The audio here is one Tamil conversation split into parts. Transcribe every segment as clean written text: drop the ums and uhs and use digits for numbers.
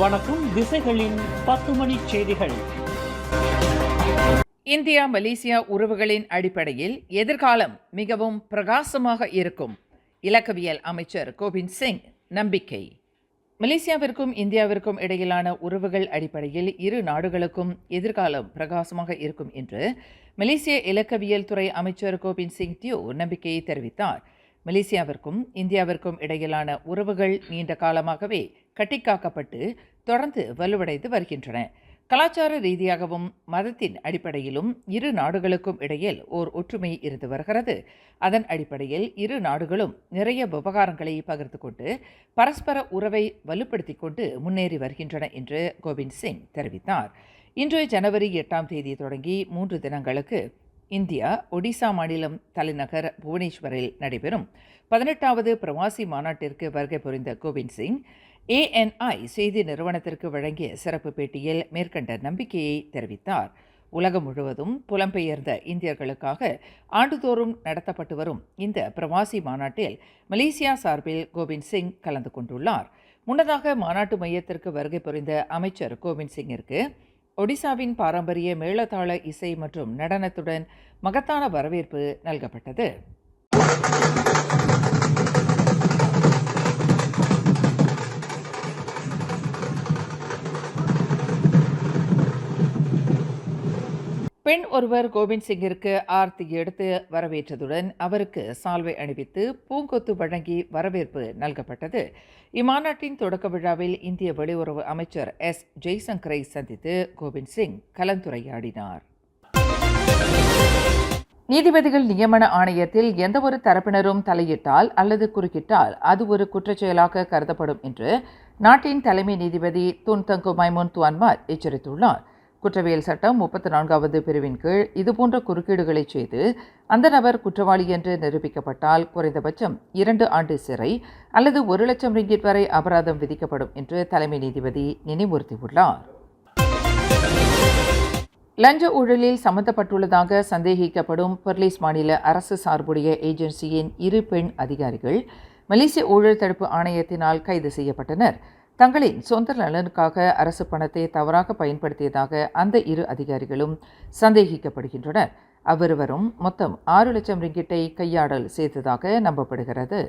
வணக்கம். திசைகளின் 10 மணி செய்திகள். இந்தியா மலேசியா உறவுகளின் அடிப்படையில் எதிர்காலம் மிகவும் பிரகாசமாக இருக்கும். இலக்கவியல் அமைச்சர் கோவிந்த் சிங் நம்பிக்கை. மலேசியாவிற்கும் இந்தியாவிற்கும் இடையிலான உறவுகள் அடிப்படையில் இரு நாடுகளுக்கும் எதிர்காலம் பிரகாசமாக இருக்கும் என்று மலேசிய இலக்கவியல் துறை அமைச்சர் கோவிந்த் சிங் தியோ நம்பிக்கையை தெரிவித்தார். மலேசியாவிற்கும் இந்தியாவிற்கும் இடையிலான உறவுகள் நீண்ட காலமாகவே கட்டிக்காக்கப்பட்டு தொடர்ந்து வலுவடைந்து வருகின்றன. கலாச்சார ரீதியாகவும் மதத்தின் அடிப்படையிலும் இரு நாடுகளுக்கும் இடையில் ஓர் ஒற்றுமை இருந்து வருகிறது. அதன் அடிப்படையில் இரு நாடுகளும் நிறைய விவகாரங்களை பகிர்ந்து கொண்டு பரஸ்பர உறவை வலுப்படுத்திக் கொண்டு முன்னேறி வருகின்றன என்று கோவிந்த் சிங் தெரிவித்தார். இன்று ஜனவரி 8ஆம் தேதி தொடங்கி 3 தினங்களுக்கு இந்தியா ஒடிசா மாநிலம் தலைநகர் புவனேஸ்வரில் நடைபெறும் 18வது பிரவாசி மாநாட்டிற்கு வருகை புரிந்த கோவிந்த் சிங் ANI செய்தி நிறுவனத்திற்கு வழங்கிய சிறப்பு பேட்டியில் மேற்கண்ட நம்பிக்கையை தெரிவித்தார். உலகம் முழுவதும் புலம்பெயர்ந்த இந்தியர்களுக்காக ஆண்டுதோறும் நடத்தப்பட்டு வரும் இந்த பிரவாசி மாநாட்டில் மலேசியா சார்பில் கோவிந்த் சிங் கலந்து கொண்டுள்ளார். முன்னதாக மாநாட்டு மையத்திற்கு வருகை புரிந்த அமைச்சர் கோவிந்த் சிங்கிற்கு ஒடிசாவின் பாரம்பரிய மேளதாள இசை மற்றும் நடனத்துடன் மகத்தான வரவேற்பு நல்கப்பட்டது. பெண் ஒருவர் கோவிந்த் சிங்கிற்கு ஆர்த்தி எடுத்து வரவேற்றதுடன் அவருக்கு சால்வை அணிவித்து பூங்கொத்து வழங்கி வரவேற்பு நல்கப்பட்டது. இம்மாநாட்டின் தொடக்க விழாவில் இந்திய வெளியுறவு அமைச்சர் எஸ் ஜெய்சங்கரை சந்தித்து கோவிந்த் சிங் கலந்துரையாடினார். நீதிபதிகள் நியமன ஆணையத்தில் எந்தவொரு தரப்பினரும் தலையிட்டால் அல்லது குறுக்கிட்டால் அது ஒரு குற்றச்செயலாக கருதப்படும் என்று நாட்டின் தலைமை நீதிபதி துன் தங்கு மைமுன் துவான்மாட் எச்சரித்துள்ளார். குற்றவியல் சட்டம் 34வது பிரிவின் கீழ் இதுபோன்ற குறுக்கீடுகளை செய்து அந்த நபர் குற்றவாளி என்று நிரூபிக்கப்பட்டால் குறைந்தபட்சம் 2 ஆண்டு சிறை அல்லது 1 லட்சம் ரிங்கிட் வரை அபராதம் விதிக்கப்படும் என்று தலைமை நீதிபதி நினைவுறுத்தியுள்ளார். லஞ்ச ஊழலில் சம்பந்தப்பட்டுள்ளதாக சந்தேகிக்கப்படும் பெர்லிஸ் மாநில அரசு சார்புடைய ஏஜென்சியின் 2 பெண் அதிகாரிகள் மலேசிய ஊழல் தடுப்பு ஆணையத்தினால் கைது செய்யப்பட்டனர். தங்களின் சொந்த நலனுக்காக அரசு பணத்தை தவறாக பயன்படுத்தியதாக அந்த 2 அதிகாரிகளும் சந்தேகிக்கப்படுகின்றனர். அவ்விருவரும் மொத்தம் 6 லட்சம் ரிங்கிட்டை கையாடல் செய்ததாக நம்பப்படுகிறது.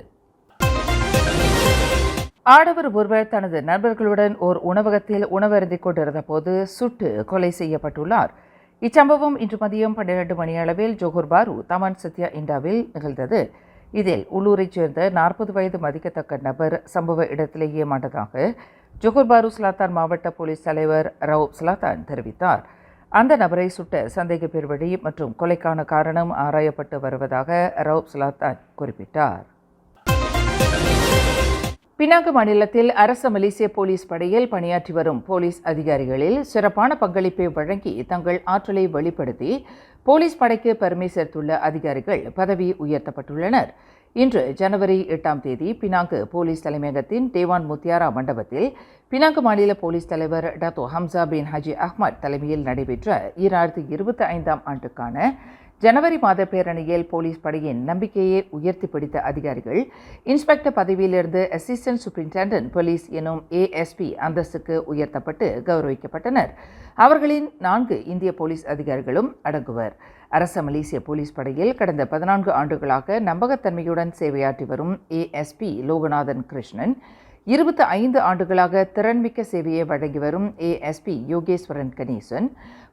ஆடவர் ஒருவர் தனது நண்பர்களுடன் ஓர் உணவகத்தில் உணவருந்திக் கொண்டிருந்த போது சுட்டு கொலை செய்யப்பட்டுள்ளார். இச்சம்பவம் இன்று மதியம் 12 மணியளவில் ஜோஹர் பாரு தமான் சத்யா இண்டாவில் நிகழ்ந்தது. இதில் உள்ளூரைச் சேர்ந்த 40 வயது மதிக்கத்தக்க நபர் சம்பவ இடத்திலேயே மாண்டதாக ஜோஹர் பாரு ஸ்லாத்தான் மாவட்ட போலீஸ் தலைவர் ரவுப் ஸ்லாத்தான் தெரிவித்தார். அந்த நபரை சுட்ட சந்தேக பேர் வழி மற்றும் கொலைக்கான காரணம் ஆராயப்பட்டு வருவதாக ரவுப் ஸ்லாத்தான் குறிப்பிட்டார். பினாங்கு மாநிலத்தில் அரச மலேசிய போலீஸ் படையில் பணியாற்றி வரும் போலீஸ் அதிகாரிகளில் சிறப்பான பங்களிப்பை வழங்கி தங்கள் ஆற்றலை வெளிப்படுத்தி போலீஸ் படைக்கு பெருமை சேர்த்துள்ள அதிகாரிகள் பதவி உயர்த்தப்பட்டுள்ளனர். இன்று ஜனவரி 8ஆம் தேதி பினாங்கு போலீஸ் தலைமையகத்தின் தேவான் முத்தியாரா மண்டபத்தில் பினாங்கு மாநில போலீஸ் தலைவர் Dato Hamza bin Haji Ahmad தலைமையில் நடைபெற்ற 2025ஆம் ஆண்டுக்கான ஜனவரி மாத பேரணியில் போலீஸ் படையின் நம்பிக்கையை உயர்த்தி பிடித்த அதிகாரிகள் இன்ஸ்பெக்டர் பதவியிலிருந்து அசிஸ்டன்ட் சூப்பரிண்டென்டென்ட் போலீஸ் எனும் ASP அந்தஸ்துக்கு உயர்த்தப்பட்டு கௌரவிக்கப்பட்டனர். அவர்களின் 4 இந்திய போலீஸ் அதிகாரிகளும் அடங்குவர். அரச மலேசிய போலீஸ் படையில் கடந்த 14 ஆண்டுகளாக நம்பகத்தன்மையுடன் சேவையாற்றி வரும் ASP லோகநாதன் கிருஷ்ணன் 25 ஆண்டுகளாக திறன்மிக்க சேவையை வழங்கி வரும் ASP யோகேஸ்வரன் கணேசன்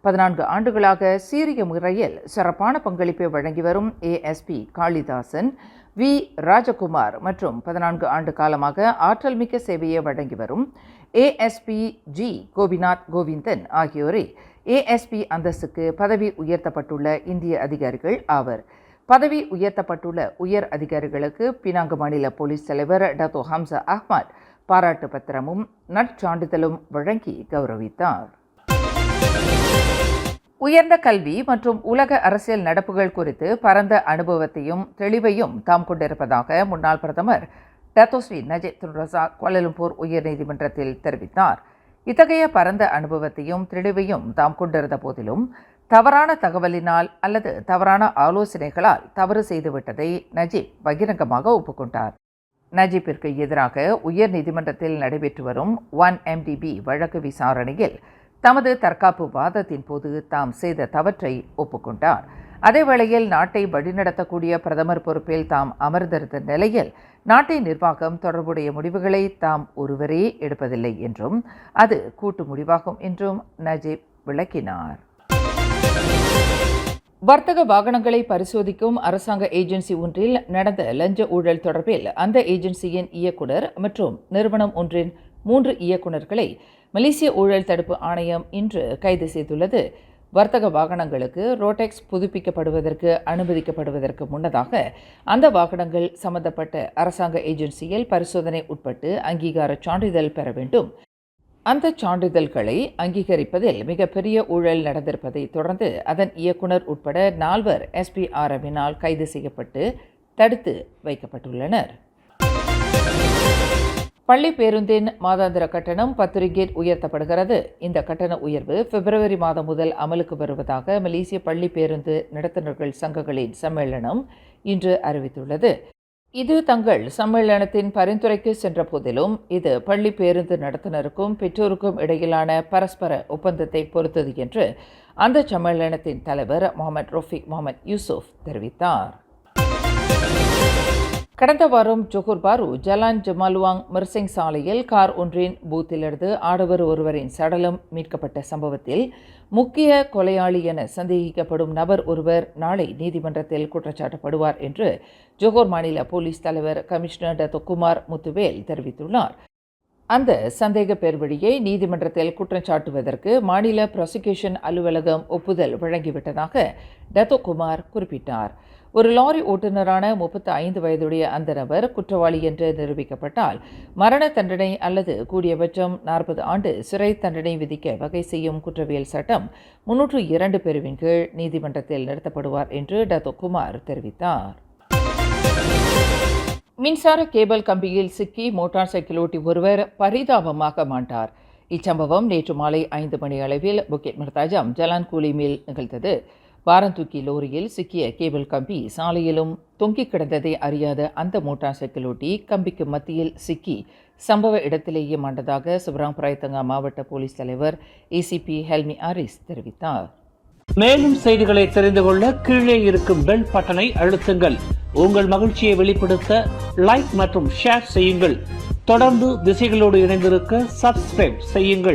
14 ஆண்டுகளாக சீரிய முறையில் சிறப்பான பங்களிப்பை வழங்கி வரும் ASP காளிதாசன் வி ராஜகுமார் மற்றும் 14 ஆண்டு காலமாக ஆற்றல் மிக்க சேவையை வழங்கி வரும் ASP ஜி கோபிநாத் கோவிந்தன் ஆகியோரை ASP அந்தஸ்துக்கு பதவி உயர்த்தப்பட்டுள்ள இந்திய அதிகாரிகள் ஆவர். பதவி உயர்த்தப்பட்டுள்ள உயர் அதிகாரிகளுக்கு பினாங்கு மாநில போலீஸ் தலைவர் டத்தோ ஹம்சா அஹ்மத் பாராட்டு பத்திரமும் நற்சான்றிதழும் வழங்கி கௌரவித்தார். உயர்ந்த கல்வி மற்றும் உலக அரசியல் நடப்புகள் குறித்து பரந்த அனுபவத்தையும் தெளிவையும் தாம் கொண்டிருப்பதாக முன்னாள் பிரதமர் Dato Sri Najib Tun Razak Kuala Lumpur உயர்நீதிமன்றத்தில் தெரிவித்தார். இத்தகைய பரந்த அனுபவத்தையும் தெளிவையும் தாம் கொண்டிருந்த போதிலும் தவறான தகவலினால் அல்லது தவறான ஆலோசனைகளால் தவறு செய்துவிட்டதை நஜீப் பகிரங்கமாக ஒப்புக்கொண்டார். நஜீப்பிற்கு எதிராக உயர் நீதிமன்றத்தில் நடைபெற்று வரும் 1MDB வழக்கு விசாரணையில் தமது தற்காப்பு வாதத்தின் போது தாம் செய்த தவற்றை ஒப்புக்கொண்டார். அதேவேளையில் நாட்டை வழிநடத்தக்கூடிய பிரதமர் பொறுப்பில் தாம் அமர்ந்திருந்த நிலையில் நாட்டின் நிர்வாகம் தொடர்புடைய முடிவுகளை தாம் ஒருவரே எடுப்பதில்லை என்றும் அது கூட்டு முடிவாகும் என்றும் நஜீப் விளக்கினார். வர்த்தக வாகனங்களை பரிசோதிக்கும் அரசாங்க ஏஜென்சி ஒன்றில் நடந்த லஞ்ச ஊழல் தொடர்பில் அந்த ஏஜென்சியின் இயக்குநர் மற்றும் நிறுவனம் ஒன்றின் 3 இயக்குநர்களை மலேசிய ஊழல் தடுப்பு ஆணையம் இன்று கைது செய்துள்ளது. வர்த்தக வாகனங்களுக்கு ரோடெக்ஸ் புதுப்பிக்கப்படுவதற்கு அனுமதிக்கப்படுவதற்கு முன்னதாக அந்த வாகனங்கள் சம்பந்தப்பட்ட அரசாங்க ஏஜென்சியில் பரிசோதனை உட்பட்டு அங்கீகார சான்றிதழ் பெற வேண்டும். அந்த சான்றிதழ்களை அங்கீகரிப்பதில் மிகப்பெரிய ஊழல் நடந்திருப்பதை தொடர்ந்து அதன் இயக்குநர் உட்பட 4 SPRMினால் கைது செய்யப்பட்டு தடுத்து வைக்கப்பட்டுள்ளனர். பள்ளி பேருந்தின் மாதாந்திர கட்டணம் 10 ரிங்கெட் உயர்த்தப்படுகிறது. இந்த கட்டண உயர்வு பிப்ரவரி மாதம் முதல் அமலுக்கு வருவதாக மலேசிய பள்ளி பேருந்து நடத்துனர்கள் சங்கங்களின் சம்மேளனம் இன்று அறிவித்துள்ளது. இது தங்கள் சம்மேளனத்தின் பரிந்துரைக்கு சென்ற போதிலும் இது பள்ளி பேருந்து நடத்துனருக்கும் பெற்றோருக்கும் இடையிலான பரஸ்பர ஒப்பந்தத்தை பொறுத்தது என்று அந்த சம்மேளனத்தின் தலைவர் முகமது ரஃபீக் முகமது யூசுப் தெரிவித்தார். கடந்த வாரம் ஜோஹர் பாரு ஜலான் ஜமாலுவாங் மிர்சிங் சாலையில் கார் ஒன்றின் பூத்திலிருந்து ஆடவர் ஒருவரின் சடலம் மீட்கப்பட்ட சம்பவத்தில் முக்கிய கொலையாளி என சந்தேகிக்கப்படும் நபர் ஒருவர் நாளை நீதிமன்றத்தில் குற்றச்சாட்டப்படுவார் என்று ஜோஹர் மாநில போலீஸ் தலைவர் கமிஷனர் டத்தோகுமார் முத்துவேல் தெரிவித்துள்ளார். அந்த சந்தேக பேர்வழியை நீதிமன்றத்தில் குற்றச்சாட்டுவதற்கு மாநில ப்ராசிக்யூஷன் அலுவலகம் ஒப்புதல் வழங்கிவிட்டதாக டத்தோகுமார் குறிப்பிட்டார். ஒரு லாரி ஓட்டுநரான 35 வயதுடைய அந்த நபர் குற்றவாளி என்று நிரூபிக்கப்பட்டால் மரண தண்டனை அல்லது கூடியபட்சம் 40 ஆண்டு சிறை தண்டனை விதிக்க வகை செய்யும் குற்றவியல் சட்டம் 302 பிரிவின் கீழ் நீதிமன்றத்தில் நிறுத்தப்படுவார் என்று டத்தோகுமார் தெரிவித்தார். மின்சார கேபிள் கம்பியில் சிக்கி மோட்டார் சைக்கிள் ஓட்டி ஒருவர் பரிதாபமாக மாண்டார். இச்சம்பவம் நேற்று மாலை 5 மணி அளவில் புக்கெட் மிர்தாஜம் ஜலான் கூலிமில் நிகழ்ந்தது. வாரந்தூக்கி லோரியில் சிக்கிய கேபிள் கம்பி சாலையிலும் தொங்கிக் கிடந்ததை அறியாத அந்த மோட்டார் சைக்கிள் ஓட்டி கம்பிக்கு மத்தியில் சிக்கி சம்பவ இடத்திலேயே மாண்டதாக சிவராங் பிராய்த்தங்கா மாவட்ட போலீஸ் தலைவர் ACP ஹெல்மி ஆரிஸ் தெரிவித்தார். மேலும் செய்திகளை தெரிந்து கொள்ள கீழே இருக்கும் பெல் பட்டனை அழுத்துங்கள். உங்கள் மகிழ்ச்சியை வெளிப்படுத்த லைக் மற்றும் ஷேர் செய்யுங்கள். தொடர்ந்து திசைகளோடு இணைந்திருக்க சப்ஸ்கிரைப் செய்யுங்கள்.